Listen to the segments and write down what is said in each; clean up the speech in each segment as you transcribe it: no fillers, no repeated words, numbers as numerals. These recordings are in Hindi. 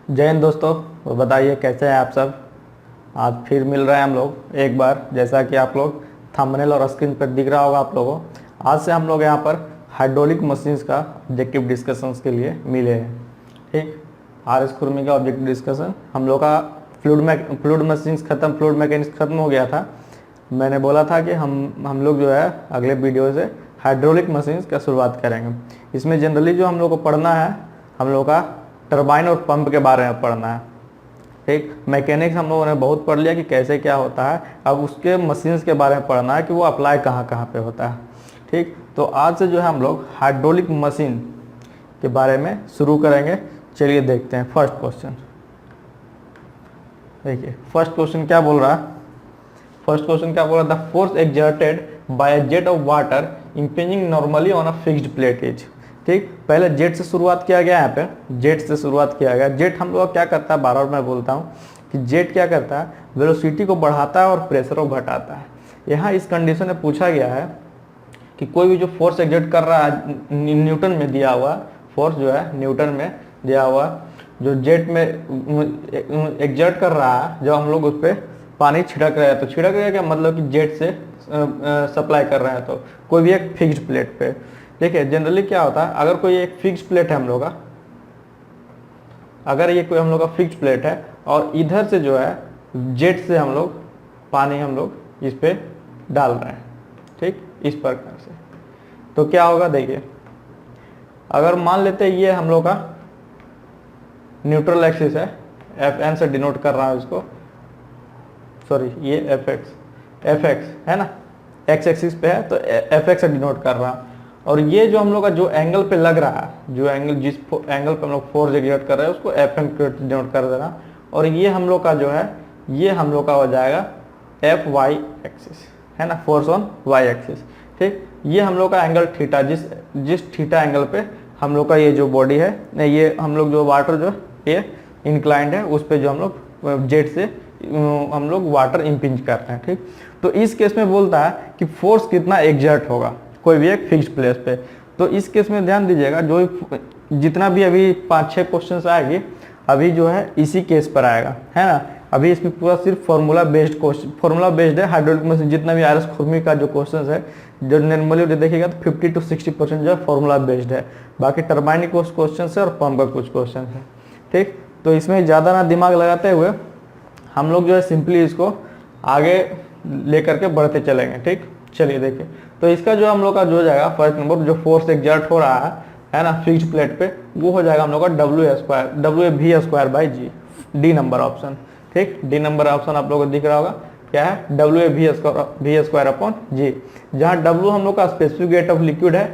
जय हिंद दोस्तों। और बताइए कैसे हैं आप सब। आज फिर मिल रहे हैं हम लोग एक बार, जैसा कि आप लोग थंबनेल और स्क्रीन पर दिख रहा होगा आप लोगों को। आज से हम लोग यहाँ पर हाइड्रोलिक मशीन्स का ऑब्जेक्टिव डिस्कशंस के लिए मिले हैं। ठीक, आर खुरमी का ऑब्जेक्टिव डिस्कशन हम लोग का फ्लूइड मशीन्स खत्म, फ्लूइड मैकेनिक्स खत्म हो गया था। मैंने बोला था कि हम लोग जो है अगले वीडियो से हाइड्रोलिक मशीन्स का शुरुआत करेंगे। इसमें जनरली जो हम लोग को पढ़ना है, हम लोग का टरबाइन और पंप के बारे में पढ़ना है। ठीक, मैकेनिक्स हम लोगों ने बहुत पढ़ लिया कि कैसे क्या होता है। अब उसके मशीन्स के बारे में पढ़ना है कि वो अप्लाई कहाँ कहाँ पे होता है। ठीक, तो आज से जो है हम लोग हाइड्रोलिक मशीन के बारे में शुरू करेंगे। चलिए देखते हैं फर्स्ट क्वेश्चन। देखिए फर्स्ट क्वेश्चन क्या बोल रहा है। फर्स्ट क्वेश्चन क्या बोल रहा है, the force exerted by a jet of water impinging normally on a fixed plate is. ठीक, पहले जेट से शुरुआत किया गया। यहाँ पे जेट से शुरुआत किया गया। जेट हम लोग क्या करता है, बार बार मैं बोलता हूँ कि जेट क्या करता है, वेलोसिटी को बढ़ाता है और प्रेशर को घटाता है। यहाँ इस कंडीशन में पूछा गया है कि कोई भी जो फोर्स एग्जर्ट कर रहा है, न्यूटन में दिया हुआ फोर्स जो है न्यूटन में दिया हुआ, जो जेट में एग्जर्ट कर रहा है, जब हम लोग उस पर पानी छिड़क रहे हैं, तो छिड़क रहे हैं क्या मतलब कि जेट से सप्लाई कर रहे हैं, तो कोई भी एक फिक्स्ड प्लेट पे। देखिए जनरली क्या होता है, अगर कोई एक फिक्स प्लेट है हम लोग का, अगर ये कोई हम लोग का फिक्स प्लेट है और इधर से जो है जेट से हम लोग पानी हम लोग इस पे डाल रहे हैं, ठीक, इस प्रकार से, तो क्या होगा। देखिए अगर मान लेते हैं ये हम लोग का न्यूट्रल एक्सिस है, एफ एन से डिनोट कर रहा है इसको, सॉरी ये एफ एक्स है ना, एक्स एक्सिस पे है तो एफ एक्स से डिनोट कर रहा है। और ये जो हम लोग का जो एंगल पे लग रहा है, जो एंगल जिस एंगल पे हम लोग फोर्स एग्जर्ट कर रहे हैं उसको एफ एम डिनोट कर देना। और ये हम लोग का जो है, ये हम लोग का हो जाएगा एफ वाई एक्सिस, है ना, फोर्स ऑन वाई एक्सिस। ठीक, ये हम लोग का एंगल थीटा, जिस थीटा एंगल पे हम लोग का ये जो बॉडी है, ये हम लोग जो वाटर जो ये इंक्लाइंड है, उस पर जो हम लोग जेट से हम लोग वाटर इंपिंज कर रहे हैं। ठीक, तो इस केस में बोलता है कि फोर्स कितना एग्जर्ट होगा कोई भी एक फिक्स्ड प्लेस पे। तो इस केस में ध्यान दीजिएगा, जो जितना भी अभी 5-6 क्वेश्चंस आएगी, अभी जो है इसी केस पर आएगा, है ना। अभी इसमें पूरा सिर्फ formula based question, formula based है हाइड्रोलिक मशीन। जितना भी आर एस खुरमी का जो क्वेश्चन है, जो नॉर्मली देखिएगा तो 50 to 60% जो है फॉर्मूला बेस्ड है। बाकी टर्बाइन के कुछ क्वेश्चन है और पंप का कुछ क्वेश्चन है। ठीक, तो इसमें ज़्यादा ना दिमाग लगाते हुए हम लोग जो है सिंपली इसको आगे लेकर के बढ़ते चलेंगे। ठीक, चलिए देखिए, तो इसका जो हम लोग का जो हो जाएगा फर्स्ट नंबर, जो फोर्स एग्जर्ट हो रहा है ना फिक्स्ड प्लेट पे, वो हो जाएगा हम लोग का W by g, D number option. ठीक, डी नंबर ऑप्शन आप लोगों को दिख रहा होगा, क्या है, WV² अपॉन जी, जहाँ W हम लोग का स्पेसिफिक वेट ऑफ लिक्विड है,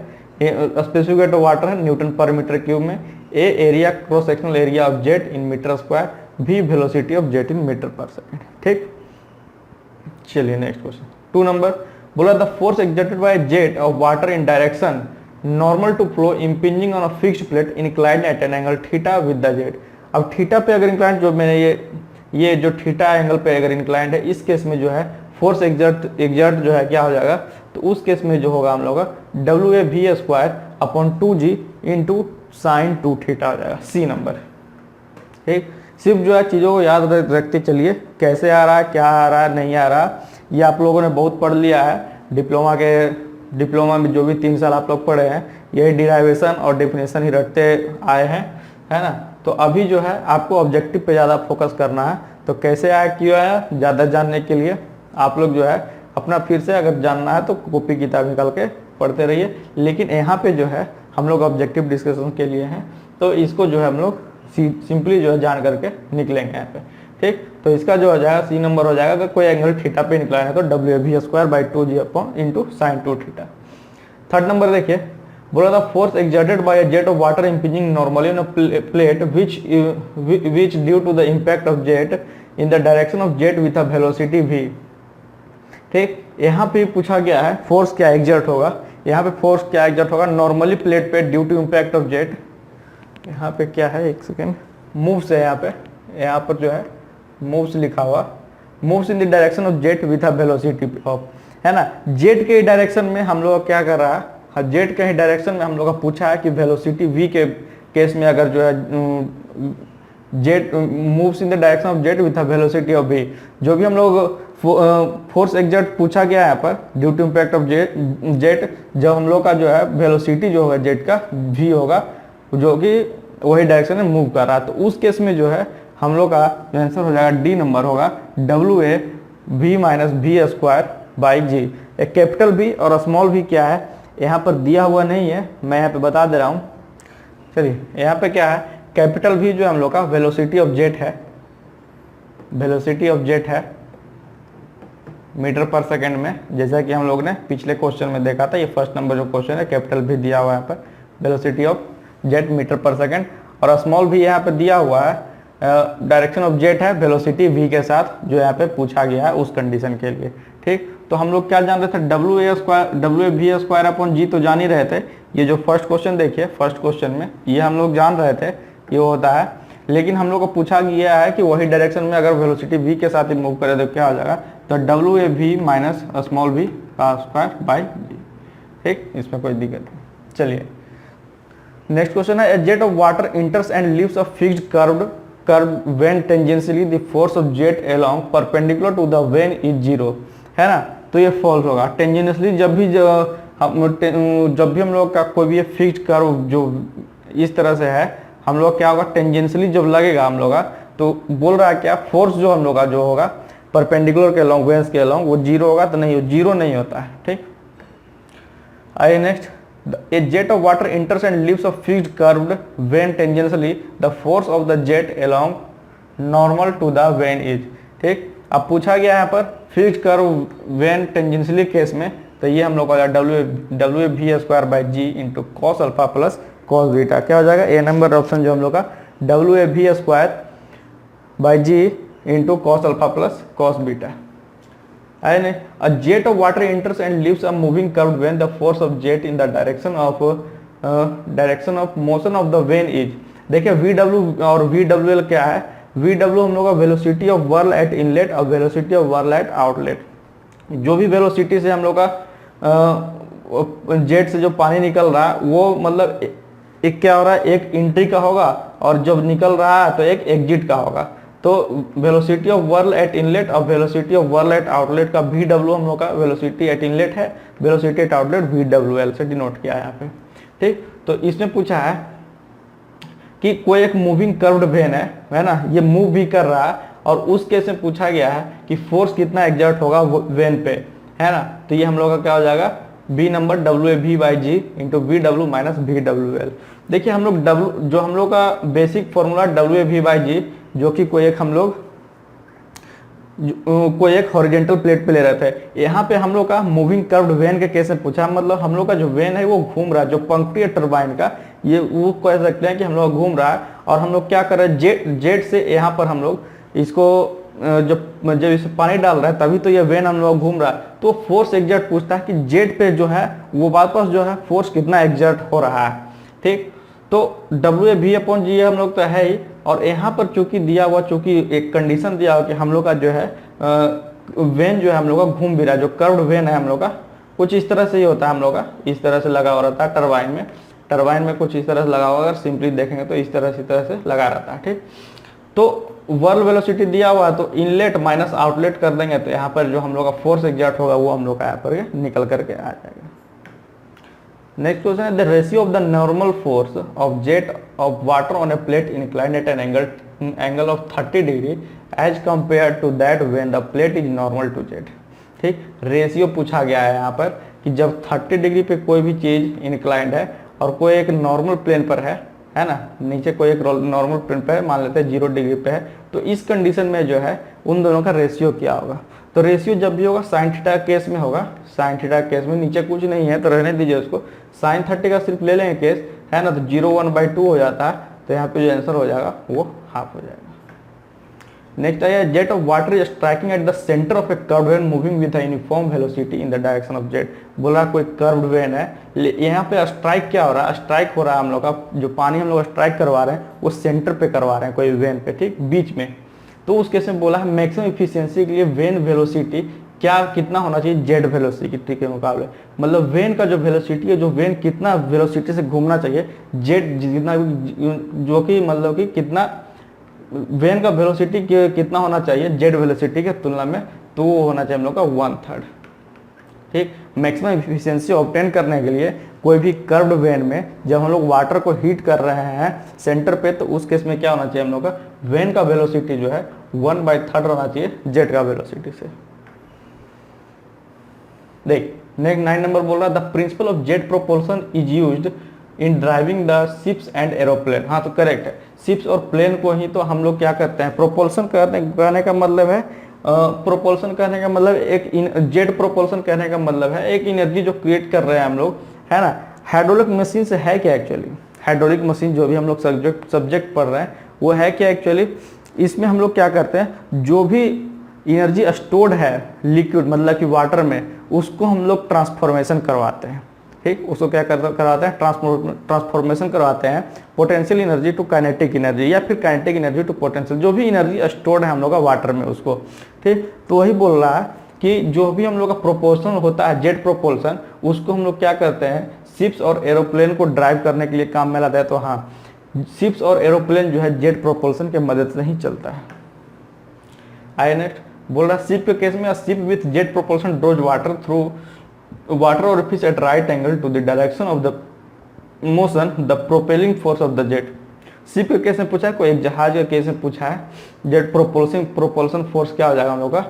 स्पेसिफिक वेट ऑफ वाटर है न्यूटन पर मीटर क्यूब में, A area cross sectional area of jet in metre square, V velocity of jet in metre per second. ठीक, चलिए नेक्स्ट क्वेश्चन 2 नंबर बोला, the force exerted by jet of water in direction normal to flow impinging on a fixed plate inclined at an angle theta with the jet. अब थीटा पे अगर इंक्लाइंड, जो मैंने ये जो थीटा एंगल पे अगर इंक्लाइंड है, इस केस में जो है फोर्स एग्जर्ट जो है क्या हो जाएगा, तो उस केस में जो होगा हम लोग का WV² upon 2G into sine 2 theta हो जाएगा, सी नंबर। ठीक, सिर्फ जो है चीज़ों को याद रखते चलिए, कैसे आ रहा है, क्या आ रहा है, नहीं आ रहा, ये आप लोगों ने बहुत पढ़ लिया है। डिप्लोमा में जो भी 3 साल आप लोग पढ़े हैं, यही डिराइवेशन और डेफिनेशन ही रटते आए हैं, है ना। तो अभी जो है आपको ऑब्जेक्टिव पे ज़्यादा फोकस करना है। तो कैसे आया, क्यों आया, ज़्यादा जानने के लिए आप लोग जो है अपना फिर से अगर जानना है तो कॉपी किताब निकाल के पढ़ते रहिए। लेकिन यहाँ पे जो है हम लोग ऑब्जेक्टिव डिस्कशन के लिए हैं, तो इसको जो है हम लोग सिंपली जो है जान करके निकलेंगे यहाँ पे। ठीक, तो इसका जो हो जाएगा सी नंबर हो जाएगा, अगर कोई एंगल थीटा पे निकला है तो WV² by 2G upon into sine 2 theta. Third number देखिए, बोला था force exerted by a jet of water impinging normally on a plate which due to the impact of jet in the direction of jet with a velocity v। ठीक, यहाँ पे पूछा गया है फोर्स क्या एग्जर्ट होगा, यहाँ पे फोर्स क्या एग्जर्ट होगा नॉर्मली प्लेट पे due to impact of jet. यहाँ पे क्या है, एक सेकेंड, मूव्स है यहाँ पर जो है मूव्स लिखा हुआ, moves in the direction of jet with a velocity of, है ना। जेट के डायरेक्शन में हम लोग क्या कर रहा है, जेट के ही डायरेक्शन में हम लोग का पूछा है कि वेलोसिटी v के केस में अगर जो है jet moves in the direction of jet with a velocity of v। जो भी हम लोग फोर्स एग्जर्ट पूछा गया है यहाँ पर due to impact of jet, जब हम लोग का जो है वेलोसिटी जो होगा जेट का v होगा, जो कि वही डायरेक्शन में मूव कर रहा है, तो उस केस में जो है हम लोग का आंसर हो जाएगा डी नंबर होगा WA v minus V square by G. एक कैपिटल भी और स्मॉल भी क्या है यहाँ पर दिया हुआ नहीं है, मैं यहाँ पे बता दे रहा हूँ। चलिए यहाँ पे क्या है, कैपिटल भी जो हम लोग का वेलोसिटी ऑफ जेट है, वेलोसिटी ऑफ जेट है मीटर पर सेकंड में, जैसा कि हम लोग ने पिछले क्वेश्चन में देखा था। ये फर्स्ट नंबर जो क्वेश्चन है, कैपिटल भी दिया हुआ है यहाँ पर वेलोसिटी ऑफ जेट मीटर पर सेकंड, और स्मॉल भी यहाँ पे दिया हुआ है डायरेक्शन ऑफ जेट है वेलोसिटी v के साथ, जो यहाँ पे पूछा गया है उस कंडीशन के लिए। ठीक, तो हम लोग क्या जान रहे थे, WA स्क्वायर अपॉन जी तो जान ही रहे थे। ये जो फर्स्ट क्वेश्चन देखिए, फर्स्ट क्वेश्चन में ये हम लोग जान रहे थे ये होता है, लेकिन हम लोग को पूछा गया है कि वही डायरेक्शन में अगर वेलोसिटी v के साथ ही मूव करे तो क्या हो जाएगा, तो WAV माइनस स्मॉल v का स्क्वायर बाई जी। ठीक, इसमें कोई दिक्कत नहीं। चलिए नेक्स्ट क्वेश्चन है, a jet of water enters and leaves a fixed curve when tangentially the force of jet along perpendicular to the vane is zero, है ना। तो ये फॉल्स होगा। टेंजेंशियली जब भी हम लोग का कोई भी फिक्स्ड कर्व जो इस तरह से है, हम लोग क्या होगा, टेंजेंशियली जब लगेगा हम लोग का, तो बोल रहा है क्या, फोर्स जो हम लोग का जो होगा परपेंडिकुलर के अलोंग, वेन्स के अलोंग, वो जीरो होगा, तो नहीं, जीरो नहीं होता है। ठीक, आइए next, a jet of water enters and leaves a fixed curve when tangentially the force of the jet along normal to the vane is। ठीक, अब पूछा गया यहाँ पर fixed curve when tangentially case में, तो ये हम लोग का WV square by g into cos alpha plus cos beta, क्या हो जाएगा, ए नंबर ऑप्शन जो हम लोग का WV square by g into cos alpha plus cos beta. A jet of water enters and leaves a moving curve when the force of jet in the direction of motion of the vane is। देखिए VW और VWL क्या है, VW हम लोग का वेलोसिटी ऑफ व्हर्ल एट इनलेट और वेलोसिटी ऑफ व्हर्ल एट आउटलेट। जो भी वेलोसिटी से हम लोग का जेट से जो पानी निकल रहा है, वो मतलब एक क्या हो रहा है, एक एंट्री का होगा, और जब निकल रहा है तो एक एग्जिट का होगा। तो वेलोसिटी ऑफ व्हर्ल एट इनलेट और वेलोसिटी ऑफ व्हर्ल एट आउटलेट का VW हम लोग का वेलोसिटी एट इनलेट है, वेलोसिटी एट आउटलेट VWL से डिनोट किया है यहाँ पे। ठीक, तो इसने पूछा है कि कोई एक मूविंग कर्व्ड वेन है ना, ये मूव भी कर रहा है, और उस केस में पूछा गया है कि फोर्स कितना एग्जर्ट होगा वेन पे, है ना। तो ये हम लोग का क्या हो जाएगा, B number WAV by g into VW minus VWL। देखिए हम लोग जो हम लोग का basic formula WAV by g, जो कि कोई एक हॉरिजॉन्टल प्लेट पे ले रहे थे, यहाँ पे हम लोग का मूविंग कर्व्ड वेन के केस में पूछा, मतलब हम लोग का जो वेन है वो घूम रहा है, जो पंक्ति है टरबाइन का, ये वो कह सकते हैं कि हम लोग घूम रहा है, और हम लोग क्या कर रहे हैं, जेट से यहाँ पर हम लोग इसको जब इसे पानी डाल रहा है तभी तो ये वेन हम लोग घूम रहा है। तो फोर्स एग्जर्ट पूछता है कि जेट पे जो है वो वापस जो है फोर्स कितना एग्जर्ट हो रहा है। ठीक, तो WAV अपॉन जी हम लोग तो है ही, और यहाँ पर चूंकि दिया हुआ, चूंकि एक कंडीशन दिया हुआ कि हम लोग का जो है वेन जो है हम लोग का घूम भी रहा है, जो कर्व्ड वेन है हम लोग का कुछ इस तरह से ही होता है, हम लोग का इस तरह से लगा हुआ रहता है टरबाइन में कुछ इस तरह से लगा हुआ, अगर सिंपली देखेंगे तो इस तरह से लगा रहता है। ठीक, तो वर्ल्ड वेलोसिटी दिया हुआ है, तो इनलेट माइनस आउटलेट कर देंगे, तो यहाँ पर जो हम लोग का फोर्स एग्जर्ट होगा वो हम लोग का यहाँ पर निकल करके आ जाएगा। नेक्स्ट क्वेश्चन है, the ratio of the normal force of jet of water on a plate inclined at an angle of 30 degree as compared to that when the plate is normal to jet. ठीक, रेशियो पूछा गया है यहाँ पर कि जब 30 डिग्री पे कोई भी चीज इंक्लाइंड है और कोई एक नॉर्मल प्लेन पर है ना, नीचे कोई एक नॉर्मल प्लेन पे है, मान लेते हैं 0 डिग्री पे है, तो इस कंडीशन में जो है उन दोनों का रेशियो क्या होगा। तो रेशियो जब भी होगा साइन थीटा केस में होगा, साइन थीटा केस में नीचे कुछ नहीं है तो रहने दीजिए उसको, साइन 30 का सिर्फ ले लेंगे केस, है ना, तो 0/1/2 हो जाता है, तो यहाँ पे जो आंसर हो जाएगा वो हाफ हो जाएगा। नेक्स्ट आया, jet of water is striking eight the centre of A curved when moving with a uniform velocity in the direction of jet. बोला कोई कर्व्ड वेन है, यहाँ पे स्ट्राइक क्या हो रहा है, स्ट्राइक हो रहा है हम लोग का, जो पानी हम लोग स्ट्राइक करवा रहे हैं वो सेंटर पे करवा रहे हैं कोई वेन पे, ठीक, बीच में। तो उस केस में बोला है मैक्सिमम इफिशियंसी के लिए वेन वेलोसिटी क्या कितना होना चाहिए जेड वेलोसिटी के मुकाबले, मतलब वेन का जो वेलोसिटी है, जो वेन कितना वेलोसिटी से घूमना चाहिए जेड जितना, जो कि मतलब कि कितना वेन का वेलोसिटी कितना होना चाहिए जेड वेलोसिटी के तुलना में, तो वो होना चाहिए हम लोग का 1/3। ठीक, मैक्सिमम एफिशिएंसी ऑब्टेन करने के लिए कोई भी कर्व्ड वेन में जब हम लोग वाटर को हीट कर रहे हैं सेंटर पे, तो उस केस में क्या होना चाहिए हम लोग का वेन का वेलोसिटी जो है 1/3 होना चाहिए जेट का वेलोसिटी से। देख नेक्स्ट 9 नंबर बोल रहा है the principle of jet propulsion is used in driving the ships and aeroplane. हाँ तो करेक्ट है, शिप्स और प्लेन को ही तो हम लोग क्या करते हैं प्रोपल्सन कहने का मतलब है, प्रोपल्सन कहने का मतलब एक जेट प्रोपल्सन कहने का मतलब है एक एनर्जी जो क्रिएट कर रहे हैं हम लोग, है ना। हाइड्रोलिक मशीन से है क्या एक्चुअली, हाइड्रोलिक मशीन जो भी हम लोग सब्जेक्ट पढ़ रहे हैं वो है क्या एक्चुअली, इसमें हम लोग क्या करते हैं जो भी एनर्जी स्टोर्ड है लिक्विड मतलब कि वाटर में, उसको हम लोग ट्रांसफॉर्मेशन करवाते हैं। ठीक, उसको क्या करवाते हैं ट्रांसफॉर्मेशन करवाते हैं potential energy to kinetic energy या फिर काइनेटिक एनर्जी टू पोटेंशियल, जो भी एनर्जी स्टोर्ड है हम लोग का वाटर में उसको। ठीक, तो वही बोल रहा है कि जो भी हम लोग का प्रोपोल्सन होता है जेट प्रोपोल्सन, उसको हम लोग क्या करते हैं शिप्स और एरोप्लेन को ड्राइव करने के लिए काम में लाता है। तो हाँ, शिप्स और एरोप्लेन जो है जेट प्रोपोल्सन के मदद से ही चलता है। आइए नेक्स्ट बोल रहा है शिप के केस में ship with jet propulsion draws water through water orifice at right angle to the direction of the motion the propelling force of the jet। Ship के केस में पूछा है, कोई एक जहाज के केस में पूछा है जेट प्रोपल्सन फोर्स क्या हो जाएगा हम लोग का,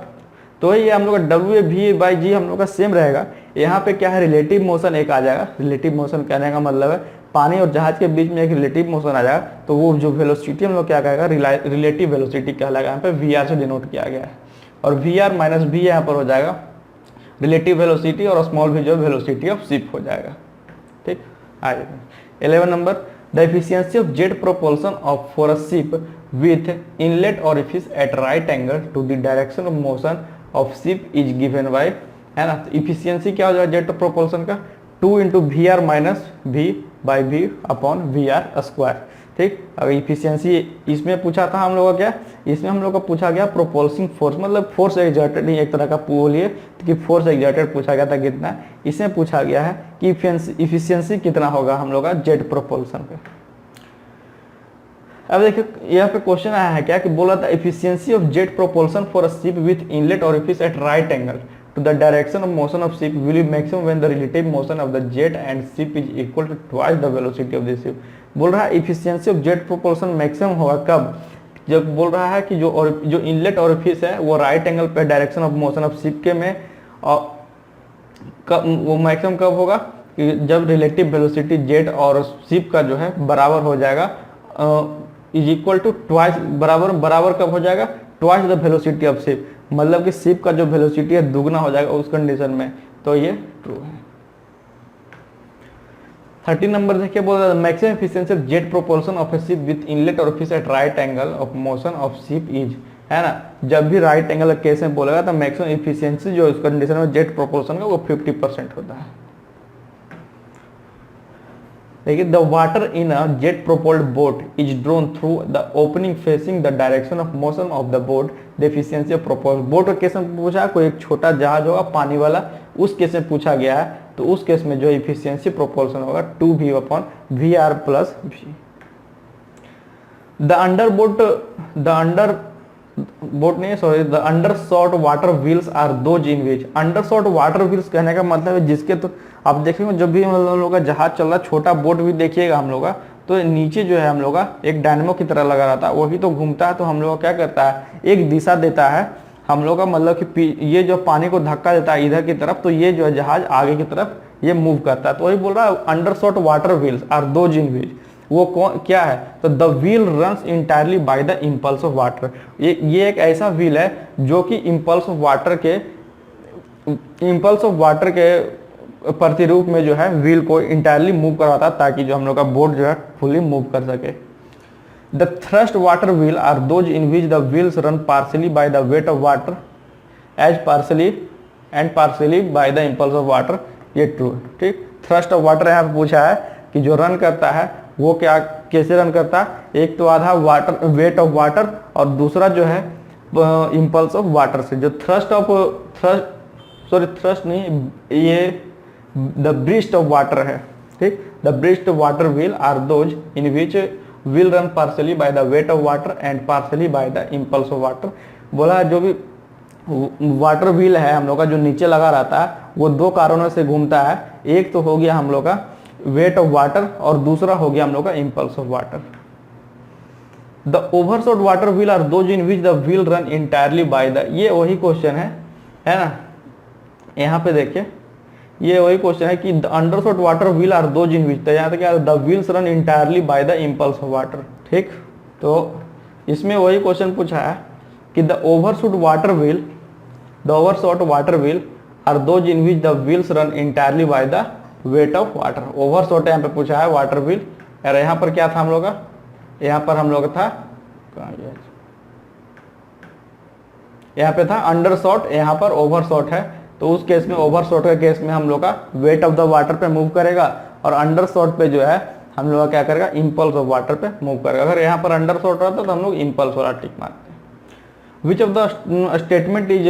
तो ये हम लोग का W/V/G हम लोग का सेम रहेगा। यहाँ पे क्या है रिलेटिव मोशन एक आ जाएगा, रिलेटिव मोशन कहने का मतलब है पानी और जहाज के बीच में एक रिलेटिव मोशन आ जाएगा, तो वो जो वेलोसिटी हम लोग क्या कहेगा रिलेटिव वेलोसिटी कहलाएगा। यहाँ पे VR से डिनोट किया गया है और VR - V यहाँ पर हो जाएगा रिलेटिव वेलोसिटी और स्मॉल v जो वेलोसिटी ऑफ शिप हो जाएगा। ठीक, आइए 11 number the efficiency of jet propulsion of for a ship with inlet orifice at right angle to the direction of motion of ship is given by, है ना। तो इफिशियंसी क्या हो जाएगा जेट प्रोपल्सन का 2 × VR - V/V अपॉन VR²। ठीक, अगर इफिशियंसी इसमें पूछा था हम लोग का क्या, इसमें हम लोग का पूछा गया प्रोपल्सिंग फोर्स मतलब फोर्स एग्जर्टेड, नहीं एक तरह का बोलिए कि फोर्स एग्जर्टेड पूछा गया था कितना, इसमें पूछा गया है कि इफिशियंसी कितना होगा हम लोग का जेट प्रोपल्सन पे। अब देखिए यहाँ पे क्वेश्चन आया है क्या कि बोला था efficiency of jet propulsion for a ship with inlet orifice at right angle to the direction of motion of ship will be maximum when the relative motion of the jet and ship is equal to twice the velocity of the ship। बोल रहा है efficiency of jet propulsion maximum होगा कब, जब बोल रहा है कि जो इनलेट ऑरिफिस है वो राइट एंगल पे direction of motion of ship के में, और वो मैक्सिमम कब होगा कि जब रिलेटिव वेलोसिटी जेट और शिप का जो है बराबर हो जाएगा, इज इक्वल टू ट्वाइस, बराबर कब हो जाएगा twice the velocity of ship, मतलब कि शिप का जो वेलोसिटी है दुगना हो जाएगा उस कंडीशन में, तो ये ट्रू है। 13 नंबर देखिए बोल रहा है maximum efficiency of jet propulsion of a ship with inlet orifice at right angle of motion of ship is, है ना। जब भी राइट एंगल केस में बोलेगा तो मैक्सिमम एफिशिएंसी जो इस कंडीशन में जेट प्रोपल्सन का वो 50% होता है। देखिए the water in a jet propelled boat is drawn through the opening facing the direction of motion of the boat the efficiency of propelled boat के केस में पूछा, कोई एक छोटा जहाज होगा पानी वाला उस केस में पूछा गया है, तो उस केस में जो इफिशियंसी प्रोपोल्सन होगा 2V/VR+V। The undershot water wheels are those in which, undershot water wheels कहने का मतलब है जिसके, तो आप देखेंगे जब भी हम लोग का जहाज चल रहा है छोटा बोट भी देखिएगा हम लोग का, तो नीचे जो है हम लोग का एक डायनेमो की तरह लगा रहता है, वही तो घूमता है, तो हम लोग क्या करता है एक दिशा देता है हम लोग का, मतलब कि ये जो पानी को धक्का देता है इधर की तरफ, तो ये जो है जहाज आगे की तरफ ये मूव करता है। तो वही बोल रहा है undershot water wheels are those in which, वो कौन क्या है, तो the wheel runs entirely by the impulse of water, ये एक ऐसा व्हील है जो कि इम्पल्स ऑफ वाटर के प्रतिरूप में जो है व्हील को इंटायरली मूव करवाता है, ताकि जो हम लोग का बोट जो है फुली मूव कर सके। The thrust water wheel are those in which the wheels run partially by the weight of water as partially by the impulse of water, ये ट्रू। ठीक, थ्रस्ट ऑफ वाटर यहाँ पे पूछा है कि जो रन करता है वो क्या कैसे रन करता है, एक तो आधा वाटर वेट ऑफ वाटर और दूसरा जो है इम्पल्स ऑफ वाटर से, जो थ्रस्ट नहीं ये द ब्रीस्ट ऑफ वाटर है। ठीक, the breast water wheel are those in which will run partially by the weight of water and partially by the impulse of water. बोला जो भी वाटर व्हील है हम लोग का जो नीचे लगा रहता है वो दो कारणों से घूमता है, एक तो हो गया हम लोग का वेट ऑफ वाटर और दूसरा हो गया हम लोग का impulse of water. The overshot water wheel are those in which the wheel run entirely by the, ये वही क्वेश्चन है ना, यहाँ पे देखिए ये वही क्वेश्चन है कि the undershot water wheel are those in which, तो यहाँ तक क्या the wheels run entirely by the impulse of water. ठीक, तो इसमें वही क्वेश्चन पूछा है कि the overshot water wheel are those in which the wheels run entirely by the weight of water. Overshot यहाँ पे पूछा है वाटर व्हील, और यहाँ पर क्या था हम लोग का, यहाँ पर हम लोग था यहाँ पे था अंडरशॉट, यहाँ पर ओवरशॉट है, तो उस केस में ओवरशॉट के केस में हम लोग का वेट ऑफ द वाटर पे मूव करेगा और अंडरशॉट पे जो है हम लोग का क्या करेगा, इम्पल्स ऑफ वाटर पे मूव करेगा। अगर यहाँ पर अंडरशॉट रहता तो हम लोग इम्पल्स वाला टिक मारते हैं। Which of the statement is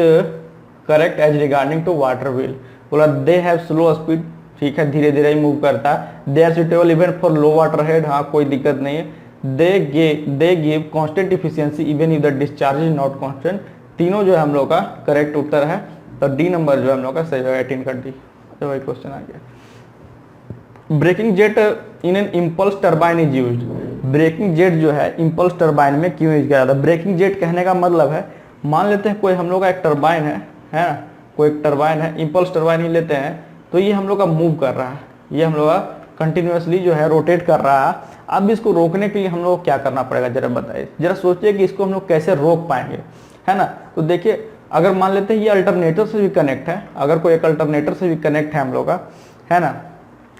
correct as regarding to water wheel. बोला दे हैव स्लो स्पीड, ठीक है धीरे धीरे ही मूव करता है। They are suitable even for low water head, हाँ कोई दिक्कत नहीं है। They give constant efficiency even if the discharge is not constant. तीनों जो है हम लोग का करेक्ट उत्तर है, तो डी नंबर जो है हम लोग का सही होगा 18 का डी। तो वही क्वेश्चन आ गया। Breaking jet in an impulse turbine is used. Breaking jet जो है इम्पल्स टरबाइन में क्यों यूज किया जाता है। ब्रेकिंग जेट कहने का मतलब है, मान लेते हैं कोई हम लोग का एक टरबाइन है ना, कोई एक टरबाइन है, इम्पल्स टरबाइन ही लेते हैं, तो ये हम लोग का मूव कर रहा है, ये हम लोग का कंटिन्यूसली जो है रोटेट कर रहा है। अब इसको रोकने के लिए हम लोग को क्या करना पड़ेगा, जरा बताइए, जरा सोचिए कि इसको हम लोग कैसे रोक पाएंगे, है ना। तो देखिए अगर मान लेते हैं ये अल्टरनेटर से भी कनेक्ट है, अगर कोई एक अल्टरनेटर से भी कनेक्ट है हम लोग का, है ना,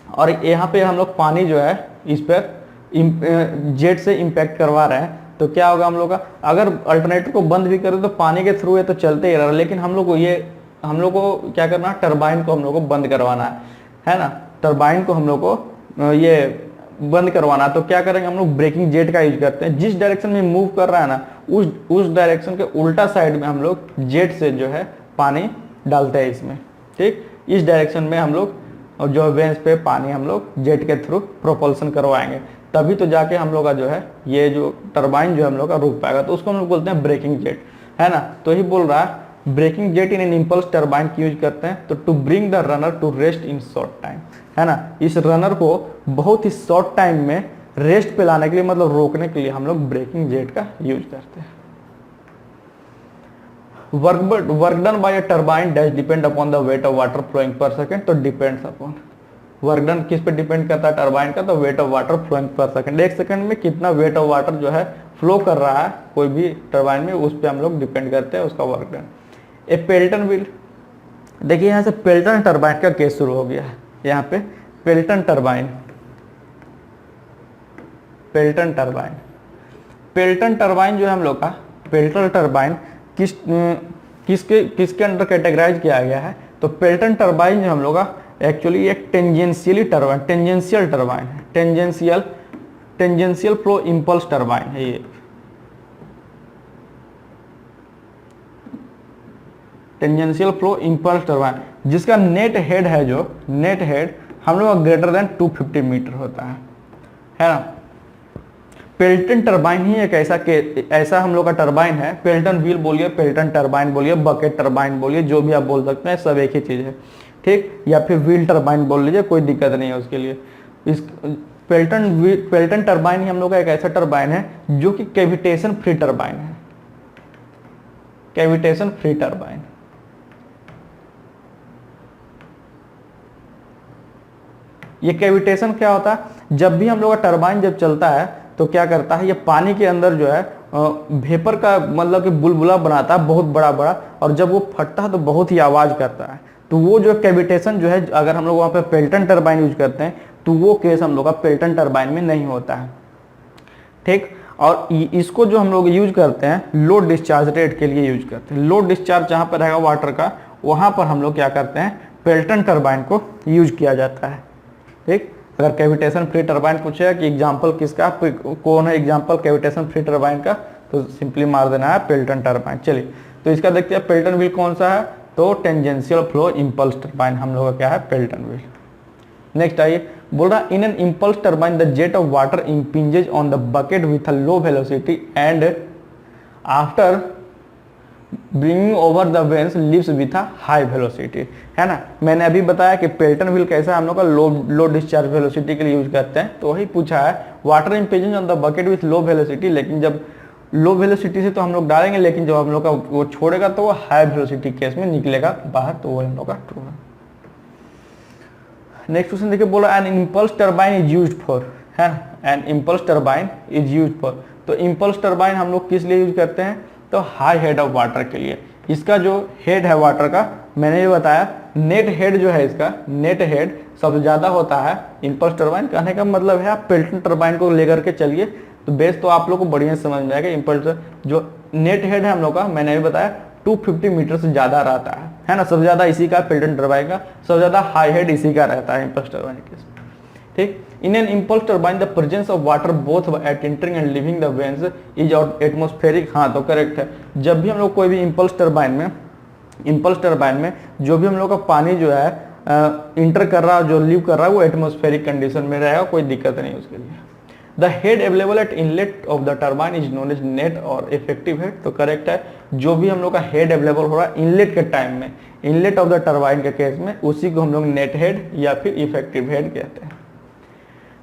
और यहाँ पे हम लोग पानी जो है इस पर जेट से इम्पैक्ट करवा रहे हैं, तो क्या होगा हम लोग का, अगर अल्टरनेटर को बंद भी करें तो पानी के थ्रू है तो चलते ही रहा, लेकिन हम लोग को क्या करना है, टरबाइन को हम लोग को बंद करवाना है ना, टरबाइन को हम लोग को ये बंद करवाना। तो क्या करेंगे हम लोग, ब्रेकिंग जेट का यूज करते हैं। जिस डायरेक्शन में मूव कर रहा है ना, उस डायरेक्शन के उल्टा साइड में हम लोग जेट से जो है पानी डालते हैं इसमें। ठीक, इस डायरेक्शन में हम लोग और जो वेंस पे पानी हम लोग जेट के थ्रू प्रोपल्सन करवाएंगे, तभी तो जाके हम लोग का जो है ये जो टरबाइन जो हम लोग का रुक पाएगा, तो उसको हम लोग बोलते हैं ब्रेकिंग जेट, है ना। तो ही बोल रहा है breaking jet in an impulse turbine की यूज करते हैं, तो to bring the runner to rest in short time, है ना। इस रनर को बहुत ही शॉर्ट टाइम में रेस्ट पे लाने के लिए, मतलब रोकने के लिए हम लोग ब्रेकिंग जेट का यूज करते हैं। Work done by a turbine dash depend upon the weight of water flowing per second, तो डिपेंड्स अपॉन, वर्क डन किस पे डिपेंड करता है टरबाइन का, तो weight of water flowing per second, एक सेकंड में कितना वेट ऑफ वाटर जो है फ्लो कर रहा है कोई भी टरबाइन में, उस पे हम लोग डिपेंड करते हैं उसका वर्क डन। ए पेल्टन व्हील, देखिए यहाँ से पेल्टन टरबाइन का केस शुरू हो गया है, यहाँ पे पेल्टन टरबाइन, पेल्टन टरबाइन जो है हम लोग का, पेल्टन टरबाइन किसके अंडर कैटेगराइज किया गया है, तो पेल्टन टरबाइन जो हम लोग का एक्चुअली एक टेंजेंशियल टरबाइन है, टेंजेंशियल फ्लो इम्पल्स टरबाइन है ये, टेंजेंशियल फ्लो इम्पल्स टरबाइन, जिसका नेट हेड है, जो नेट हेड हम लोग का ग्रेटर देन 250 मीटर होता है ना। पेल्टन टरबाइन ही एक ऐसा हम लोग का टरबाइन है, पेल्टन व्हील बोलिए, पेल्टन टरबाइन बोलिए, बकेट टरबाइन बोलिए, जो भी आप बोल सकते हैं, सब एक ही चीज है, ठीक, या फिर व्हील टरबाइन बोल लीजिए, कोई दिक्कत नहीं है उसके लिए। इस पेल्टन टरबाइन ही हम लोग का एक ऐसा टरबाइन है जो कि कैविटेशन फ्री टरबाइन है, कैविटेशन फ्री टरबाइन। ये कैविटेशन क्या होता है, जब भी हम लोग का टरबाइन जब चलता है तो क्या करता है, ये पानी के अंदर जो है वेपर का मतलब कि बुलबुला बनाता है बहुत बड़ा बड़ा, और जब वो फटता है तो बहुत ही आवाज करता है। तो वो जो कैविटेशन जो है, अगर हम लोग वहाँ पे पेल्टन टरबाइन यूज करते हैं तो वो केस हम लोग का पेल्टन टरबाइन में नहीं होता है, ठीक। और इसको जो हम लोग यूज करते हैं लो डिस्चार्ज रेट के लिए यूज करते हैं। लो डिस्चार्ज जहाँ पर रहेगा वाटर का, वहाँ पर हम लोग क्या करते हैं, पेल्टन टरबाइन को यूज किया जाता है, ठीक। अगर कैविटेशन फ्री टरबाइन पूछेगा कि एग्जांपल किसका, कौन है एग्जांपल कैविटेशन फ्री टरबाइन का, तो सिंपली मार देना है पेल्टन टरबाइन। चलिए तो इसका देखते हैं पेल्टन व्हील कौन सा है, तो टेंजेंशियल फ्लो इम्पल्स टरबाइन हम लोग का क्या है, पेल्टन व्हील। नेक्स्ट आइए, बोल रहा इन an impulse turbine the jet of water impinges on the bucket with a low velocity and after bringing over the veins leaves with a high velocity, है ना। मैंने अभी बताया कि पेल्टन व्हील कैसा हम लोग का लो डिस्चार्ज वेलोसिटी के लिए यूज करते हैं, तो वही पूछा है water impinges on the bucket with low velocity, लेकिन जब लो वेलोसिटी से तो हम लोग डालेंगे, लेकिन जब हम लोग का वो छोड़ेगा तो वो हाई वेलोसिटी केस में निकलेगा बाहर, तो वो हम लोग का ट्रू है। नेक्स्ट क्वेश्चन देखिए, बोला N impulse turbine is used for, है ना, N impulse turbine is used for, तो इम्पल्स टर्बाइन हम लोग किस लिए यूज करते हैं, तो हाई हेड ऑफ वाटर के लिए। इसका जो हेड है वाटर का, मैंने ये बताया नेट हेड जो है इसका, नेट हेड सबसे ज्यादा होता है इम्पल्स टर्बाइन। कहने का मतलब है आप पेल्टन टर्बाइन को लेकर के चलिए तो बेस तो आप लोग को बढ़िया समझ में आएगा। इम्पल्स जो नेट हेड है हम लोग का, मैंने अभी बताया 250 मीटर से ज्यादा रहता है ना, सबसे ज्यादा इसी का पेल्टन टर्बाइन का, सबसे ज्यादा हाई हेड इसी का रहता है इम्पल्स टर्बाइन के। ठीक, इन an impulse turbine the presence of water both at entering and living the veins is atmospheric, हाँ तो करेक्ट है। जब भी हम लोग कोई भी इम्पल्स टर्बाइन में जो भी हम लोग का पानी जो है इंटर कर रहा है, जो लीव कर रहा है, वो एटमॉस्फेरिक कंडीशन में रहेगा, कोई दिक्कत नहीं उसके लिए। The head available at inlet of the turbine is known as net और इफेक्टिव हेड, तो करेक्ट है। जो भी हम लोग का हेड अवेलेबल हो रहा है इनलेट के टाइम में, इनलेट ऑफ द टर्बाइन के केस में, उसी को हम लोग नेट हेड या फिर इफेक्टिव हेड कहते हैं।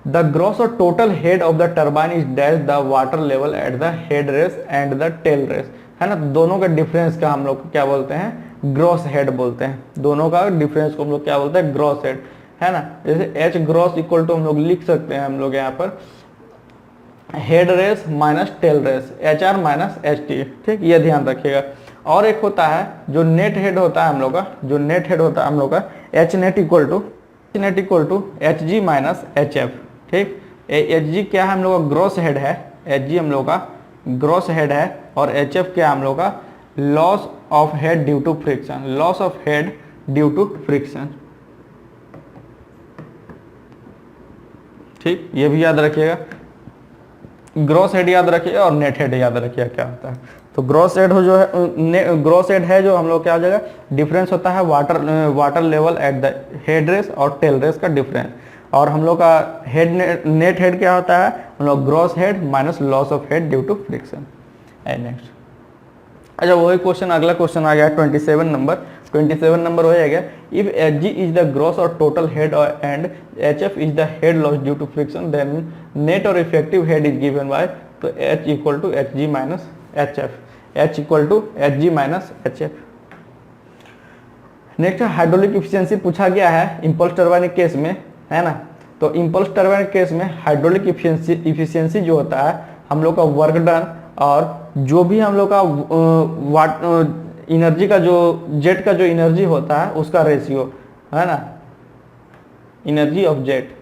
द ग्रॉस और total head of the turbine is dash the water level at the head race and the tail race, है ना। दोनों का डिफरेंस का हम लोग क्या बोलते हैं, ग्रॉस हेड बोलते हैं। दोनों का डिफरेंस को हम लोग क्या बोलते हैं, ग्रॉस हेड, है ना। जैसे एच ग्रॉस इक्वल टू हम लोग लिख सकते हैं हम लोग यहाँ पर head race minus tail race, H R minus H T, ठीक, ये ध्यान रखिएगा। और एक होता है जो नेट हेड होता है हम लोग का, जो नेट हेड होता है हम लोग का H net equal to H G minus H F, ठीक। एच जी क्या है हम लोग का, ग्रॉस हेड है, एच जी हम लोग का ग्रॉस हेड है, और एच एफ क्या हम लोग का loss of head due to friction, loss of head due to friction, ठीक। ये भी याद रखिएगा, ग्रॉस हेड याद रखिएगा और नेट हेड याद रखिएगा क्या होता है। तो ग्रॉस हेड हो जो है, ग्रॉस हेड है जो हम लोग क्या हो जाएगा, डिफरेंस होता है water level at the head race और टेल रेस का डिफरेंस। और हम लोग का हेड नेट हेड क्या होता है, हम लोग gross head minus loss of head due to friction. Next, अच्छा वही क्वेश्चन, अगला क्वेश्चन आ गया 27 नंबर हो गया। If H G is the gross और total head and H F is the head loss due to friction, then net और effective head is given by, तो H equal to H G minus H F, H equal to H G minus H F. Next hydraulic efficiency पूछा गया है इम्पल्स टर्बाइन केस में, है ना। तो इम्पल्स टर्बाइन केस में हाइड्रोलिक इफिशियंसी जो होता है हम लोग का वर्क डन और जो भी हम लोग का एनर्जी का जो जेट का जो एनर्जी होता है उसका रेशियो, है ना, energy of jet,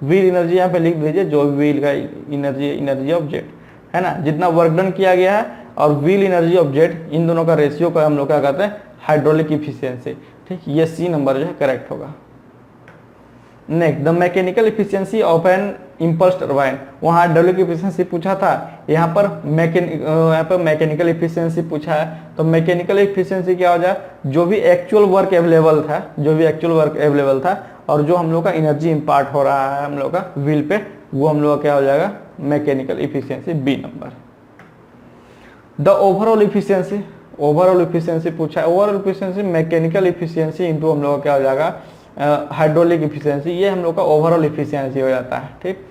wheel energy यहाँ पे लिख दीजिए, जो व्हील का एनर्जी ऑफ जेट, है ना, जितना वर्क डन किया गया है और व्हील एनर्जी ऑफ जेट, इन दोनों का रेशियो का हम लोग क्या कहते हैं, हाइड्रोलिक इफिशियंसी, ठीक। ये सी नंबर जो है करेक्ट होगा। Next, the mechanical efficiency of an impulse turbine, वहाँ हाइड्रोलिक इफिशियंसी पूछा था, यहाँ पर मैकेनिकल इफिशियंसी पूछा है। तो मैकेनिकल इफिशियंसी क्या हो जाए, जो भी एक्चुअल वर्क अवेलेबल था और जो हम लोग का एनर्जी इम्पार्ट हो रहा है हम लोग का व्हील पे, वो हम लोग का क्या हो जाएगा, mechanical efficiency, B number. The overall efficiency पूछा है, overall efficiency mechanical efficiency into हम लोग का क्या हो जाएगा, हाइड्रोलिक इफिशियंसी, ये हम लोग का ओवरऑल इफिशियंसी हो जाता है, ठीक।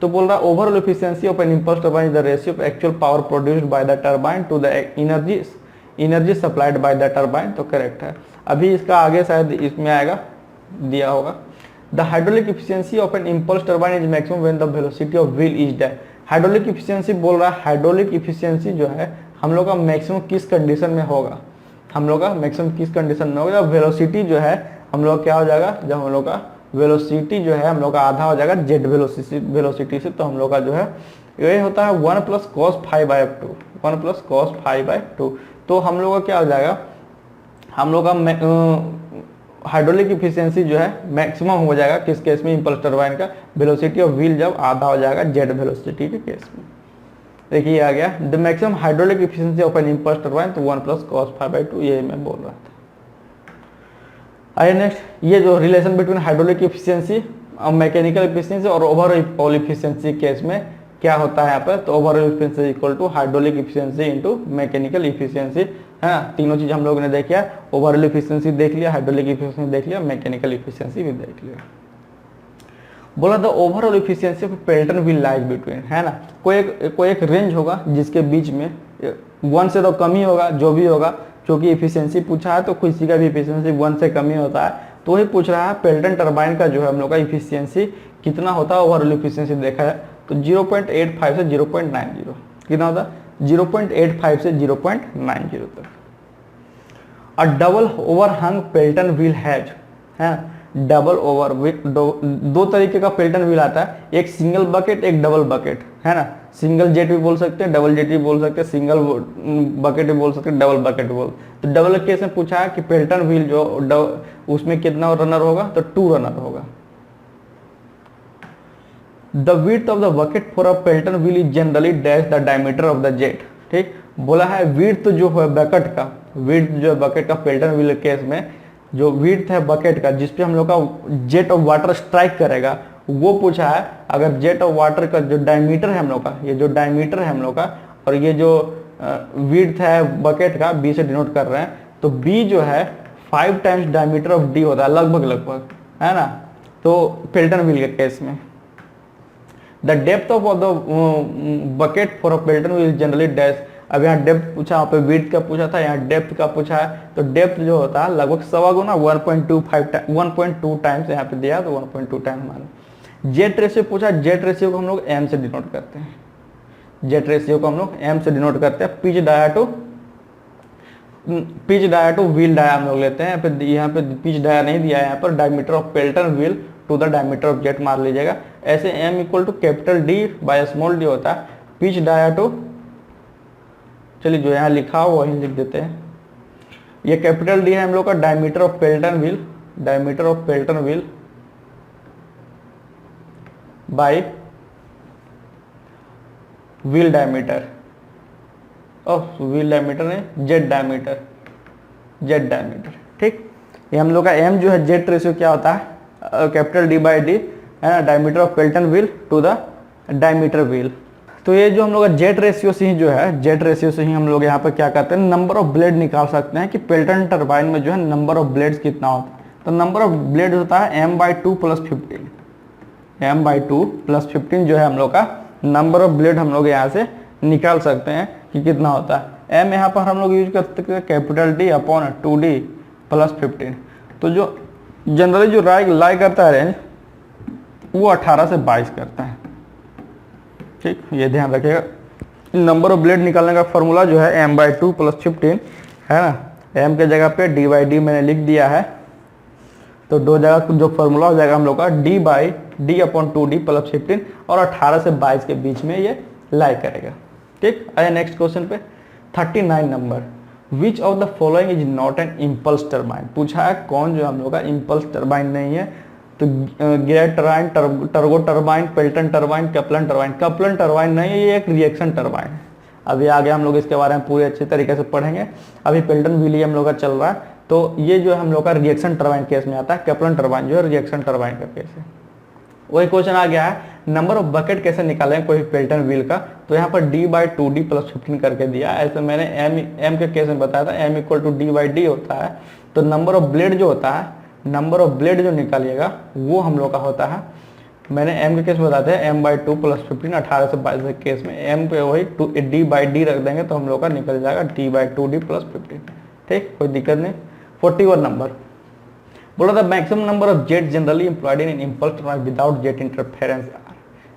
तो बोल रहा है overall efficiency of an impulse turbine is the ratio of actual power produced by the turbine to the energy supplied by the turbine, तो करेक्ट है। अभी इसका आगे शायद इसमें आएगा, दिया होगा। The hydraulic efficiency of an impulse turbine is maximum when the velocity of wheel is that, hydraulic efficiency बोल रहा है, हाइड्रोलिक इफिशियंसी जो है हम लोग का मैक्सिमम किस कंडीशन में होगा, हम लोग का मैक्सिमम किस कंडीशन में होगा, वेलोसिटी जो है हम लोग क्या हो जाएगा, जब हम लोग का वेलोसिटी जो है हम लोग का आधा हो जाएगा जेट वेलोसिटी से, तो हम लोग का जो है ये होता है 1 + cos π/2, 1 + cos π/2। तो हम लोग का क्या हो जाएगा, हम लोग का हाइड्रोलिक इफिशियंसी जो है मैक्सिमम हो जाएगा किस केस में, इम्पल्स टर्बाइन का वेलोसिटी ऑफ व्हील जब आधा हो जाएगा जेट वेलोसिटी के केस में। देखिए आ गया the maximum hydraulic efficiency of an impulse turbine, तो 1 + cos π/2, ये मैं बोल रहा था। आइए नेक्स्ट, ये जो रिलेशन बिटवीन हाइड्रोलिक इफिशियंसी और मैकेनिकल इफिशियंसी और ओवरऑल इफिशियंसी केस में क्या होता है यहाँ पर, तो overall efficiency equal to hydraulic efficiency into mechanical efficiency है ना। तीनों चीज हम लोगों ने देख लिया, ओवरऑल इफिशियंसी देख लिया, हाइड्रोलिक इफिशियंसी देख लिया, मैकेनिकल इफिशियंसी भी देख लिया। बोला the overall efficiency of Pelton wheel lies between, है ना, कोई एक रेंज होगा जिसके बीच में 1 से तो कम ही होगा जो भी होगा, क्योंकि इफिशियंसी पूछा है तो किसी का भी इफिशियंसी 1 से कम ही होता है, तो वही पूछ रहा है पेल्टन टरबाइन का जो है हम लोग का इफिशियंसी कितना होता है, ओवरऑल इफिशियंसी देखा है तो 0.85 से 0.90 कितना होता है, 0.85 से 0.90 तक। A double overhung Pelton wheel has, है डबल ओवर, दो तरीके का पेल्टन व्हील आता है, एक सिंगल बकेट एक डबल बकेट, है ना, सिंगल जेट भी बोल सकते हैं, डबल जेट भी बोल सकते हैं, सिंगल बकेट भी बोल सकते हैं, डबल बकेट भी बोल। तो डबल केस में पूछा है कि पेल्टन व्हील जो उसमें कितना रनर होगा, तो 2 रनर होगा। The width of the bucket for a Pelton wheel is generally dash the diameter of the jet, ठीक, बोला है विड्थ जो है बकेट का, विड्थ जो है बकेट का पेल्टन व्हील केस में जो विड्थ है बकेट का जिसपे हम लोग का जेट ऑफ वाटर स्ट्राइक करेगा वो पूछा है। अगर जेट ऑफ वाटर का जो डायमीटर है हम लोग का, ये जो डायमीटर है हम लोग का और ये जो विड्थ है बकेट का बी से डिनोट कर रहे हैं, तो बी जो है 5 टाइम्स डायमीटर ऑफ डी होता है लगभग, है ना, तो पेल्टन व्हील के केस में। The depth of the bucket for a Pelton wheel generally dash, अब यहाँ डेप्थ पूछा, वहाँ पे विड्थ का पूछा था, यहाँ डेप्थ का पूछा है, तो डेप्थ जो होता है लगभग 1.25 गुना 1.2 टाइम्स यहाँ पे दिया, तो 1.2 टाइम्स मान। जेट रेशियो पूछा, जेट रेशियो को हम लोग एम से डिनोट करते हैं, जेट रेशियो को हम लोग एम से डिनोट करते हैं। Pitch dia to wheel dia हम लोग लेते हैं, यहाँ पे पिच डाया नहीं दिया है, यहाँ पर diameter of Pelton wheel to the diameter of jet मार लीजिएगा। ऐसे M equal to capital D by small D होता है। पिच डाया टू, चलिए जो यहाँ लिखा हो वही लिख देते हैं, ये कैपिटल डी है हम लोग का diameter of Pelton wheel, diameter of Pelton wheel by wheel diameter, wheel diameter नहीं जेट डायमीटर, जेट डायमीटर, ठीक। ये हम लोग का एम जो है जेट रेशियो क्या होता है, कैपिटल डी बाई डी, है ना, diameter of Pelton wheel to the diameter wheel. तो ये जो हम लोग का जेट रेशियो से ही जो है, जेट रेशियो से ही हम लोग यहाँ पे क्या करते हैं, नंबर ऑफ ब्लेड निकाल सकते हैं कि पेल्टन टरबाइन में जो है नंबर ऑफ ब्लेड्स कितना होता है। तो नंबर ऑफ ब्लेड होता है m/2 + 15, m/2 + 15 जो है हम लोग का नंबर ऑफ ब्लेड हम लोग यहाँ से निकाल सकते हैं कि कितना होता है। m यहाँ पर हम लोग यूज करते हैं कैपिटल D अपॉन 2D + 15। तो जो जनरली जो लाई करता है रेंज वो 18 से 22 करता है, ठीक, ये ध्यान रखिएगा। नंबर ऑफ ब्लेड निकालने का फॉर्मूला जो है m/2 + 15 है ना, m के जगह पे d/d मैंने लिख दिया है, तो दो जगह जो फॉर्मूला हो जाएगा हम लोग का d/d अपॉन 2d + 15 और 18 से 22 के बीच में ये लाई करेगा, ठीक। आइए नेक्स्ट क्वेश्चन पे 39 number, which of the following is not an impulse turbine, पूछा है कौन जो हम लोग का इम्पल्स टरबाइन नहीं है, तो gear turbine, turbo turbine, Pelton turbine, Kaplan turbine. Kaplan turbine नहीं है, ये एक रिएक्शन टरबाइन है। अभी आगे हम लोग इसके बारे में पूरे अच्छे तरीके से पढ़ेंगे। अभी पेल्टन व्हील हम लोग का चल रहा है, तो ये जो हम लोग का रिएक्शन टरबाइन केस में आता है। कपलन टरबाइन जो है रिएक्शन टरबाइन का केस है। वही क्वेश्चन आ गया है, नंबर ऑफ बकेट कैसे निकालें कोई पेल्टन व्हील का, तो यहाँ पर d/2d + 15 करके दिया। ऐसे मैंने m के केस में बताया था, m = d/d होता है। तो नंबर ऑफ ब्लेड जो होता है, नंबर ऑफ ब्लेड जो निकालिएगा वो हम लोग का होता है, मैंने m के केस में बताते हैं m/2 + 15, 18 से 22 के केस में m पे वही d/d रख देंगे तो हम लोग का निकल जाएगा d/2d + 15, ठीक, कोई दिक्कत नहीं। 41 नंबर बोला था maximum number of jet generally employed in impulse turbine without jet interference,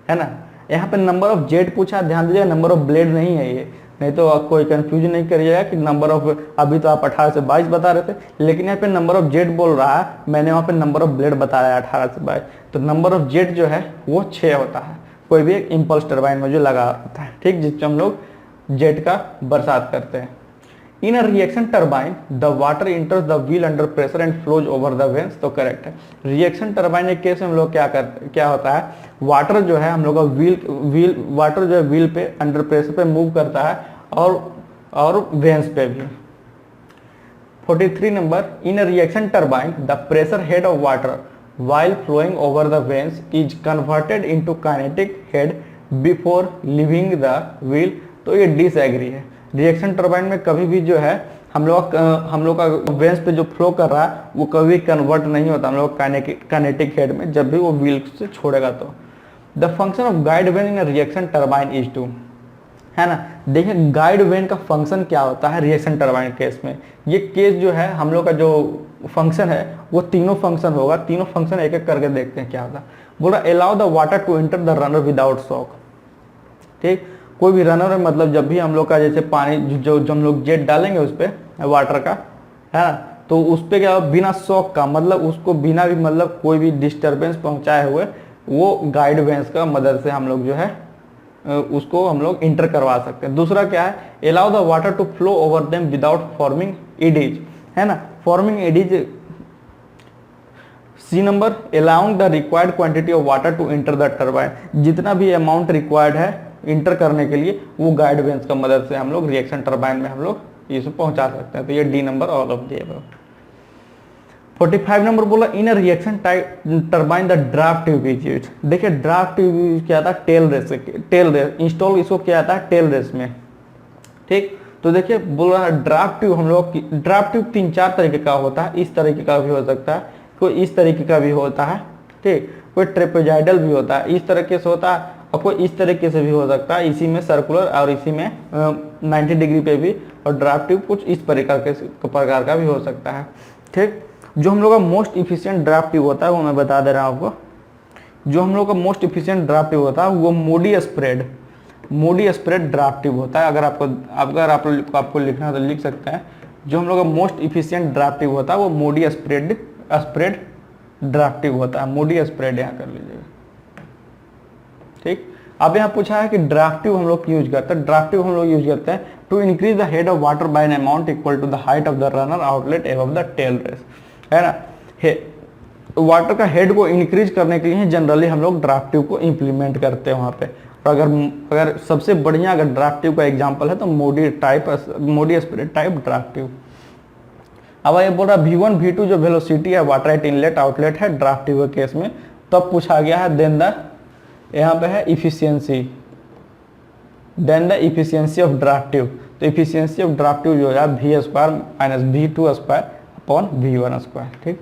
है ना। यहाँ पे नंबर ऑफ जेट पूछा, ध्यान दीजिए नंबर ऑफ ब्लेड नहीं है ये, नहीं तो कोई कंफ्यूजन नहीं करिएगा कि नंबर ऑफ, अभी तो आप 18 से 22 बता रहे थे, लेकिन यहाँ पे नंबर ऑफ जेट बोल रहा है, मैंने वहाँ पे नंबर ऑफ ब्लेड बताया है 18 से 22। तो नंबर ऑफ जेट जो है वो 6 होता है कोई भी एक इम्पल्स टरबाइन में जो लगा होता है, ठीक, जिससे हम लोग जेट का बरसात करते हैं। In a reaction turbine the water enters the wheel under pressure and flows over the vanes, तो करेक्ट है। रिएक्शन टरबाइन के केस में हम लोग क्या होता है, वाटर जो है हम लोग का वाटर जो है व्हील पे अंडर प्रेशर पे मूव करता है और वेन्स पे भी। 43 number, in a reaction turbine the pressure head of water while flowing over the veins is converted into kinetic head before leaving the wheel। तो ये डिसएग्री है। रिएक्शन टरबाइन में कभी भी जो है हम लोग का वेंस पे जो फ्लो कर रहा है वो कभी कन्वर्ट नहीं होता हम लोग काइनेटिक हेड में, जब भी वो व्हील से छोड़ेगा तो। The function of guide vane in reaction turbine is to, है ना। देखिए गाइड वेन का फंक्शन क्या होता है रिएक्शन टरबाइन केस में। ये केस जो है हम लोग का जो फंक्शन है वो तीनों फंक्शन होगा, तीनों फंक्शन एक एक करके देखते हैं क्या होता है। बोल रहा allow the water to enter the runner without shock. ठीक, कोई भी रनर है मतलब जब भी हम लोग का जैसे पानी जो हम लोग जेट डालेंगे उस पर वाटर का, है ना, तो उस पर क्या बिना शॉक का मतलब उसको बिना भी मतलब कोई भी डिस्टर्बेंस पहुंचाए हुए वो गाइड वेंस का मदद से हम लोग जो है उसको हम लोग इंटर करवा सकते हैं। दूसरा क्या है, allow the water to flow over them without forming eddies, है ना, forming eddies. C number, allowing the required quantity of water to enter the turbine. जितना भी अमाउंट रिक्वायर्ड है इंटर करने के लिए वो गाइड वेंस का मदद से हम लोग रिएक्शन टरबाइन में हम लोग इसे पहुंचा सकते हैं। तो ये D number all of the above. 45 number बोला in reaction turbine the draft tube is used. देखिए ड्राफ्ट ट्यूब क्या था, टेल रेस इंस्टॉल इसको किया था टेल रेस में। ठीक, तो देखिए बोल रहा है ड्राफ्ट ट्यूब हम लोग ड्राफ्ट ट्यूब 3-4 तरीके का होता है। इस तरीके का भी हो सकता है, कोई इस तरीके का भी होता है, ठीक, कोई ट्रेपेजॉइडल भी होता है, इस तरीके से होता है, और कोई इस तरीके से भी हो सकता है, इसी में सर्कुलर और इसी में 90 डिग्री पे भी। और ड्राफ्ट ट्यूब कुछ इस प्रकार का भी हो सकता है। ठीक, जो हम लोग का मोस्ट इफिशिएंट ड्राफ्ट ट्यूब होता है वो मैं बता दे रहा हूँ आपको। जो हम लोग का मोस्ट इफिशिएंट ड्राफ्ट ट्यूब होता है वो मोडी स्प्रेड ड्राफ्ट ट्यूब होता है। अगर आपको लिखना है तो लिख सकते हैं। जो हम लोग का मोस्ट इफिशिएंट ड्राफ्ट ट्यूब होता है वो मोडी स्प्रेड ड्राफ्ट ट्यूब होता है। मोडी स्प्रेड यहाँ कर लीजिएगा। ठीक, अब यहाँ पूछा है कि ड्राफ्ट ट्यूब हम लोग यूज करते हैं। ड्राफ्ट ट्यूब हम लोग यूज करते हैं to increase the head of water by an amount equal to the height of the runner outlet above the tail race, है ना। वाटर का हेड को इंक्रीज करने के लिए जनरली हम लोग ड्राफ्ट ट्यूब को इंप्लीमेंट करते हैं वहाँ पे। और अगर सबसे बढ़िया अगर ड्राफ्ट ट्यूब का एग्जांपल है तो मोडी स्प्रेड टाइप ड्राफ्ट ट्यूब। अब ये बोल रहा V1 V2 जो वेलोसिटी है वाटर एट इनलेट आउटलेट है ड्राफ्ट ट्यूब के केस में, तब पूछा गया है देन द यहाँ पे है efficiency, then the efficiency of draft tube. तो इफिशियंसी ऑफ ड्राफ्ट ट्यूब जो है V² minus V2² upon V1²। ठीक,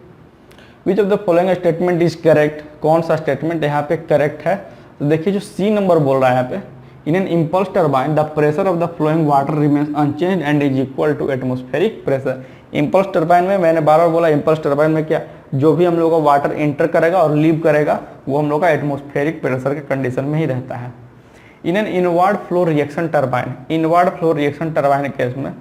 which of the following statement is correct. कौन सा स्टेटमेंट यहाँ पे करेक्ट है, तो देखिए जो सी नंबर बोल रहा है यहाँ पे, in an impulse turbine the pressure of the flowing water remains unchanged and is equal to atmospheric pressure. Impulse turbine में मैंने बार बार बोला, इम्पल्स टरबाइन में क्या जो भी हम लोग का वाटर एंटर करेगा और लीव करेगा वो हम लोग का एटमॉस्फेरिक प्रेशर के कंडीशन में ही रहता है। In an inward flow reaction turbine case में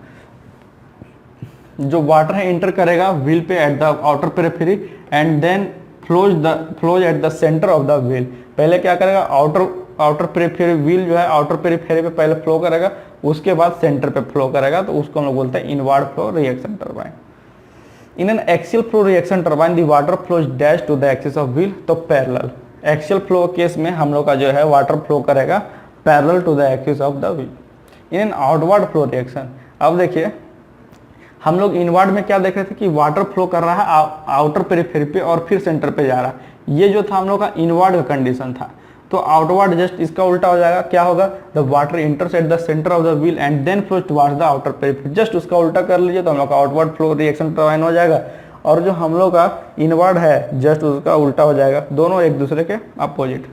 जो वाटर है एंटर करेगा व्हील पे at the outer periphery and then flows at the centre of the wheel. पहले क्या करेगा, आउटर पेरिफेरी व्हील जो है आउटर पेरिफेरी पे पहले फ्लो करेगा, उसके बाद सेंटर पे फ्लो करेगा, तो उसको हम लोग बोलते हैं inward flow reaction turbine. In an axial flow reaction turbine the water flows dash to the axis of wheel, तो पैरेलल। एक्सियल फ्लो केस में हम लोग का जो है वाटर फ्लो करेगा parallel to the axis of the wheel. In an outward flow reaction, अब देखिए हम लोग इनवर्ड में क्या देख रहे थे कि वाटर फ्लो कर रहा है आउटर पेरिफेरी पे और फिर सेंटर पे जा रहा है। ये जो था हम लोग का इनवर्ड का कंडीशन था। तो आउटवर्ड जस्ट इसका उल्टा हो जाएगा, क्या होगा, the water enters at the centre of the wheel and then flows towards the outer periphery. Just उसका उल्टा कर लीजिए तो हम लोग का आउटवर्ड फ्लो रिएक्शन टरबाइन हो जाएगा। और जो हम लोग का इनवर्ड है जस्ट उसका उल्टा हो जाएगा, दोनों एक दूसरे के अपोजिट।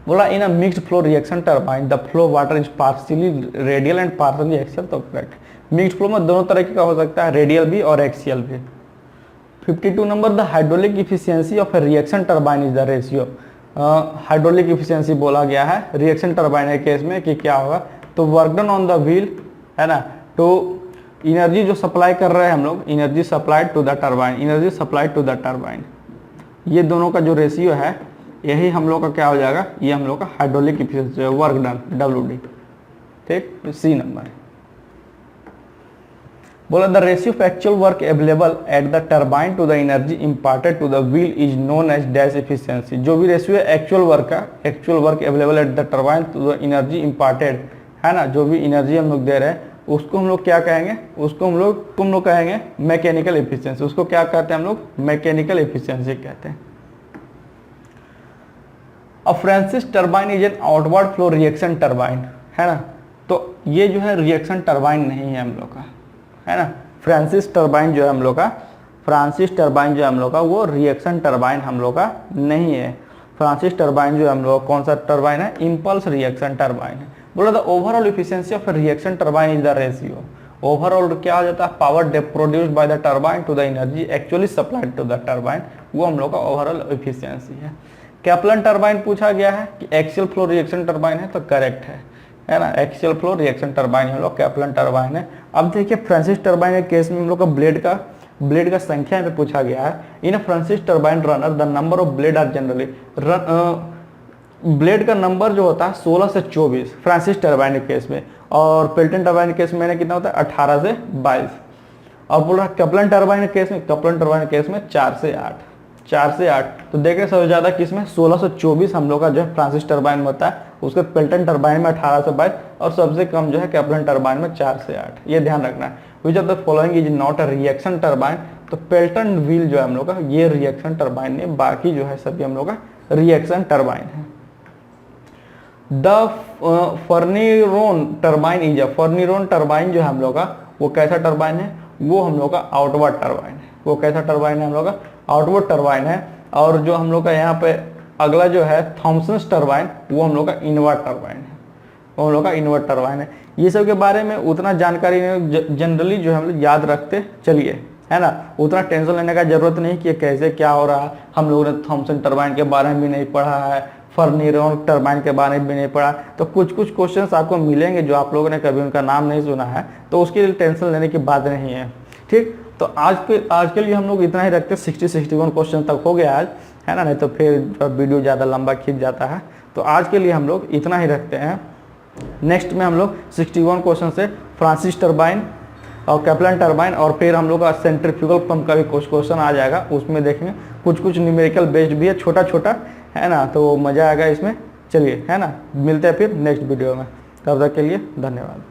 बोला in a mixed flow reaction turbine the flow water is partially radial and partially axial, तो करेक्ट। मिक्स्ड फ्लो में दोनों तरह का हो सकता है, रेडियल भी और एक्सियल भी। 52 number, the hydraulic efficiency of A reaction turbine is the ratio. Hydraulic efficiency बोला गया है रिएक्शन टरबाइन के केस में कि क्या होगा, तो work done on the wheel, है ना, तो एनर्जी जो सप्लाई कर रहे हैं हम लोग, energy supplied to the turbine, ये दोनों का जो रेशियो है यही हम लोग का क्या हो जाएगा, ये हम लोग का hydraulic efficiency work done WD। ठीक, सी नंबर है। बोला the ratio of actual work available at the turbine to the energy imparted to the wheel is known as dash efficiency. जो भी रेशियो है actual work available at the turbine to the energy imparted, है ना, जो भी एनर्जी हम लोग दे रहे हैं उसको हम लोग क्या कहेंगे, उसको हम लोग कहेंगे मैकेनिकल एफिशिएंसी। उसको क्या कहते हैं हम लोग, मैकेनिकल एफिशिएंसी कहते हैं। अब Francis turbine is an outward flow reaction turbine, है ना। तो ये जो है रिएक्शन टरबाइन नहीं है हम लोग का, है ना। फ्रांसिस टरबाइन जो है हम लोग का, फ्रांसिस टरबाइन जो है हम लोग का वो रिएक्शन टरबाइन हम लोग का नहीं है। फ्रांसिस टरबाइन जो है हम लोग कौन सा टरबाइन है, इम्पल्स रिएक्शन टरबाइन है। बोला the overall efficiency of reaction turbine is the ratio. Overall क्या हो जाता है, power produced by the turbine to the energy actually supplied to the turbine, वो हम लोग का ओवरऑल एफिशिएंसी है। कैप्लन टरबाइन पूछा गया है कि एक्सियल फ्लो रिएक्शन टरबाइन है, तो करेक्ट है ना। एक्सियल फ्लो रिएक्शन टरबाइन हम लोग कैप्लन टरबाइन है। अब देखिए फ्रांसिस टरबाइन के केस में हम लोग का ब्लेड का संख्या में पूछा गया है। In Francis turbine runner the number of blade are generally, blade का नंबर जो होता है 16 से 24 फ्रांसिस टरबाइन के केस में, और पेल्टन टरबाइन के केस में कितना होता है 18 से 22। और बोल रहा कैप्लन टरबाइन के केस में, कैप्लन टरबाइन के केस में 4 से 8, 4 से 8। तो देखें सबसे ज्यादा किसमें 16 से 24 हम लोग का जो है फ्रांसिस टरबाइन में होता है, उसके पेल्टन टरबाइन में 18 से 22, और सबसे कम जो है कैप्लन टरबाइन में 4 से 8। ये ध्यान रखना है। विच of the following is not a reaction turbine, तो पेल्टन व्हील जो है हम लोग का ये रिएक्शन टरबाइन नहीं, बाकी जो है सभी हम लोग का रिएक्शन टरबाइन है। द फर्नीरोन टरबाइन इज, फर्नीरोन टरबाइन जो है हम लोग का वो कैसा टरबाइन है, वो हम लोग का आउटवर्ड टरबाइन है। वो कैसा टरबाइन है हम लोग का, आउटवर्ड टरबाइन है। और जो हम लोग का यहाँ पे अगला जो है थॉमसन्स टरबाइन, वो हम लोग का इनवर्ट टरबाइन है, वो हम लोग का इनवर्ट टरबाइन है। ये सब के बारे में उतना जानकारी नहीं, जनरली जो हम लोग याद रखते चलिए, है ना। उतना टेंशन लेने का जरूरत नहीं कि कैसे क्या हो रहा है। हम लोगों ने थॉमसन टरबाइन के बारे में भी नहीं पढ़ा है, फर्नीरोन टरबाइन के बारे में भी नहीं पढ़ा, तो कुछ क्वेश्चंस आपको मिलेंगे जो आप लोगों ने कभी उनका नाम नहीं सुना है, तो उसके लिए टेंशन लेने की बात नहीं है। ठीक, तो आज के लिए हम लोग इतना ही रखते हैं। 60-61 क्वेश्चन तक हो गया आज, है ना, नहीं तो फिर वीडियो ज़्यादा लंबा खींच जाता है। तो आज के लिए हम लोग इतना ही रखते हैं। नेक्स्ट में हम लोग 61 क्वेश्चन से फ्रांसिस टरबाइन और कैप्लन टरबाइन, और फिर हम लोग का सेंट्रीफ्यूगल पंप का भी कुछ क्वेश्चन आ जाएगा, उसमें देखेंगे कुछ न्यूमेरिकल बेस्ड भी है, छोटा छोटा, है ना, तो मज़ा आएगा इसमें। चलिए, है ना, मिलते हैं फिर नेक्स्ट वीडियो में। तब तक के लिए धन्यवाद।